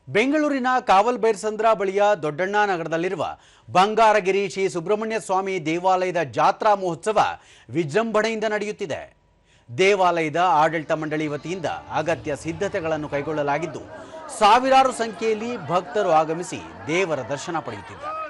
ಬೆಂಗಳೂರಿನ ಕಾವಲ್ಬೈರ್ಸಂದ್ರ ಬಳಿಯ ದೊಡ್ಡಣ್ಣ ನಗರದಲ್ಲಿರುವ ಬಂಗಾರಗಿರಿ ಶ್ರೀ ಸುಬ್ರಹ್ಮಣ್ಯ ಸ್ವಾಮಿ ದೇವಾಲಯದ ಜಾತ್ರಾ ಮಹೋತ್ಸವ ವಿಜೃಂಭಣೆಯಿಂದ ನಡೆಯುತ್ತಿದೆ. ದೇವಾಲಯದ ಆಡಳಿತ ಮಂಡಳಿ ವತಿಯಿಂದ ಅಗತ್ಯ ಸಿದ್ಧತೆಗಳನ್ನು ಕೈಗೊಳ್ಳಲಾಗಿದ್ದು, ಸಾವಿರಾರು ಸಂಖ್ಯೆಯಲ್ಲಿ ಭಕ್ತರು ಆಗಮಿಸಿ ದೇವರ ದರ್ಶನ ಪಡೆಯುತ್ತಿದ್ದಾರೆ.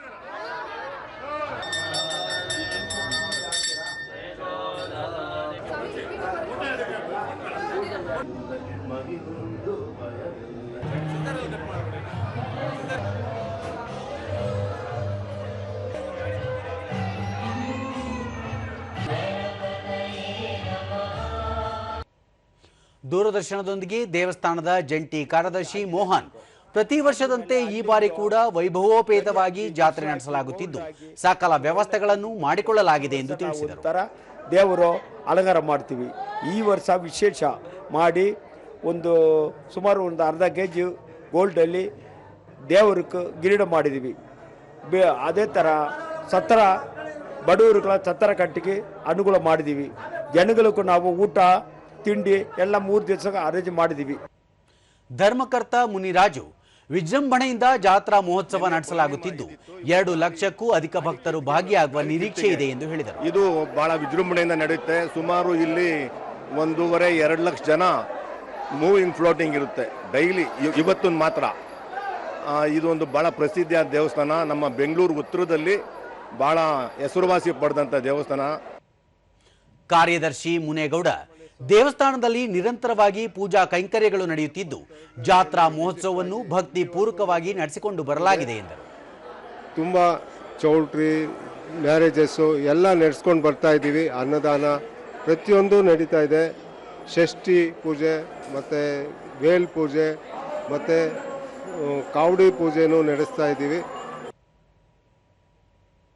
ದೂರದರ್ಶನದೊಂದಿಗೆ ದೇವಸ್ಥಾನದ ಜಂಟಿ ಕಾರ್ಯದರ್ಶಿ ಮೋಹನ್, ಪ್ರತಿ ವರ್ಷದಂತೆ ಈ ಬಾರಿ ಕೂಡ ವೈಭವೋಪೇತವಾಗಿ ಜಾತ್ರೆ ನಡೆಸಲಾಗುತ್ತಿದ್ದು, ಸಕಲ ವ್ಯವಸ್ಥೆಗಳನ್ನು ಮಾಡಿಕೊಳ್ಳಲಾಗಿದೆ ಎಂದು ತಿಳಿಸಿದರು. ದೇವರು ಅಲಂಕಾರ ಮಾಡ್ತೀವಿ. ಈ ವರ್ಷ ವಿಶೇಷ ಮಾಡಿ ಸುಮಾರು ಒಂದು ಅರ್ಧ ಕೆಜಿ ಗೋಲ್ಡಲ್ಲಿ ದೇವರಿಗೆ ಗಿರೀಡ ಮಾಡಿದ್ದೀವಿ. ಅದೇ ಥರ ಸತ್ರ ಬಡವರುಗಳ ಸತ್ರ ಕಟ್ಟಿಗೆ ಅನುಕೂಲ ಮಾಡಿದ್ದೀವಿ. ಜನಗಳಿಗೂ ನಾವು ಊಟ ತಿಂಡಿ ಎಲ್ಲ 3 ದಿವಸ ಅರೇಂಜ್ ಮಾಡಿದ್ದೀವಿ. ಧರ್ಮಕರ್ತ ಮುನಿರಾಜು, ವಿಜೃಂಭಣೆಯಿಂದ ಜಾತ್ರಾ ಮಹೋತ್ಸವ ನಡೆಸಲಾಗುತ್ತಿದ್ದು 2 ಲಕ್ಷಕ್ಕೂ ಅಧಿಕ ಭಕ್ತರು ಭಾಗಿಯಾಗುವ ನಿರೀಕ್ಷೆ ಇದೆ ಎಂದು ಹೇಳಿದರು. ಇದು ಬಹಳ ವಿಜೃಂಭಣೆಯಿಂದ ನಡೆಯುತ್ತೆ. ಸುಮಾರು ಇಲ್ಲಿ 1.5-2 ಲಕ್ಷ ಜನ ಮೂವಿಂಗ್ ಫ್ಲೋಟಿಂಗ್ ಇರುತ್ತೆ ಡೈಲಿ. ಇವತ್ತು ಮಾತ್ರ ಇದೊಂದು ಬಹಳ ಪ್ರಸಿದ್ಧಿಯಾದ ದೇವಸ್ಥಾನ. ನಮ್ಮ ಬೆಂಗಳೂರು ಉತ್ತರದಲ್ಲಿ ಬಹಳ ಹೆಸರುವಾಸಿ ಪಡೆದಂಥ ದೇವಸ್ಥಾನ. ಕಾರ್ಯದರ್ಶಿ ಮುನೇಗೌಡ, ದೇವಸ್ಥಾನದಲ್ಲಿ ನಿರಂತರವಾಗಿ ಪೂಜಾ ಕೈಂಕರ್ಯಗಳು ನಡೆಯುತ್ತಿದ್ದು, ಜಾತ್ರಾ ಮಹೋತ್ಸವವನ್ನು ಭಕ್ತಿ ಪೂರ್ವಕವಾಗಿ ನಡೆಸಿಕೊಂಡು ಬರಲಾಗಿದೆ ಎಂದರು. ತುಂಬ ಚೌಲ್ಟ್ರಿ, ಮ್ಯಾರೇಜಸ್ಸು ಎಲ್ಲ ನಡೆಸ್ಕೊಂಡು ಬರ್ತಾ ಇದ್ದೀವಿ. ಅನ್ನದಾನ ಪ್ರತಿಯೊಂದು ನಡೀತಾ ಇದೆ. ಷಷ್ಠಿ ಪೂಜೆ ಮತ್ತು ವೇಲ್ ಪೂಜೆ ಮತ್ತು ಕಾವಡಿ ಪೂಜೆನೂ ನಡೆಸ್ತಾ ಇದ್ದೀವಿ.